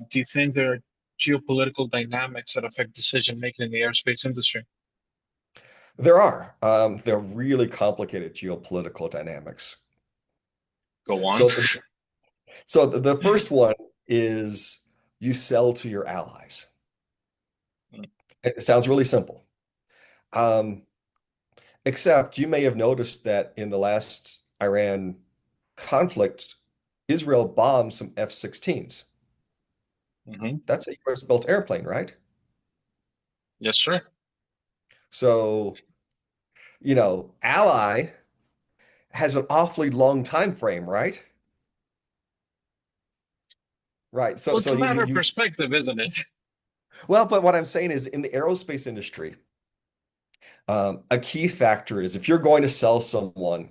Do you think there are geopolitical dynamics that affect decision making in the aerospace industry? There are. They're really complicated geopolitical dynamics. Go on. So, the first one is you sell to your allies. It sounds really simple. Um, Except you may have noticed that in the last Iran conflict, Israel bombed some F-16s. Hmm. That's a US built airplane, right? Yes, sir. So, ally has an awfully long time frame, right? Right. So, Well, it's so a you, you, matter of you perspective, isn't it? well, but what I'm saying is in the aerospace industry, a key factor is if you're going to sell someone,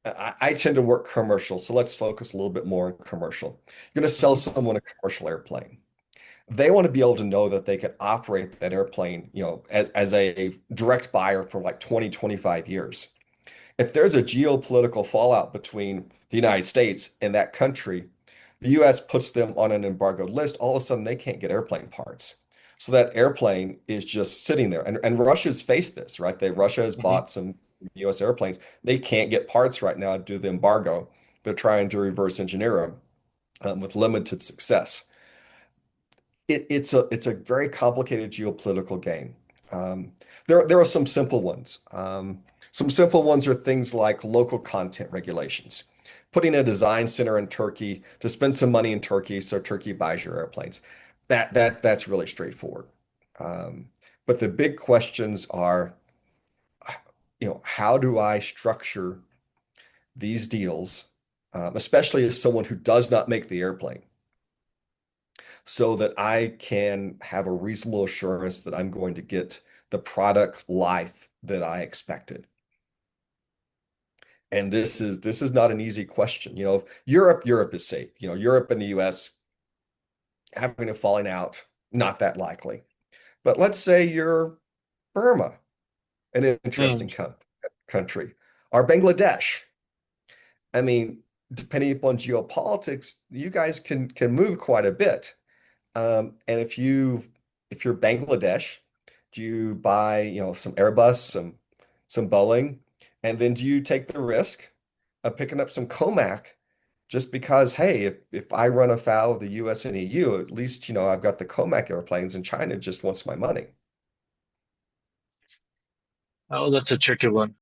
I tend to work commercial, so let's focus a little bit more on commercial. You're going to sell Hmm. someone a commercial airplane. They want to be able to know that they can operate that airplane, as a direct buyer for like 20, 25 years. If there's a geopolitical fallout between the United States and that country, the US puts them on an embargoed list, all of a sudden they can't get airplane parts. So that airplane is just sitting there. And Russia's faced this, right? Russia has Hmm. bought some US airplanes. They can't get parts right now due to the embargo. They're trying to reverse engineer them with limited success. It's a very complicated geopolitical game. Um, there are some simple ones. Some simple ones are things like local content regulations, putting a design center in Turkey to spend some money in Turkey so Turkey buys your airplanes. That's really straightforward. Um, but the big questions are, how do I structure these deals, especially as someone who does not make the airplane, so that I can have a reasonable assurance that I'm going to get the product life that I expected. And this is not an easy question. Europe is safe. Europe and the US having a falling out, not that likely. But let's say you're Burma, an Mm. interesting country, or Bangladesh. I mean, depending upon geopolitics, you guys can move quite a bit. And if you're Bangladesh, do you buy, some Airbus, some Boeing, and then do you take the risk of picking up some Comac just because, hey, if I run afoul of the US and EU, at least, I've got the Comac airplanes and China just wants my money. Oh, that's a tricky one.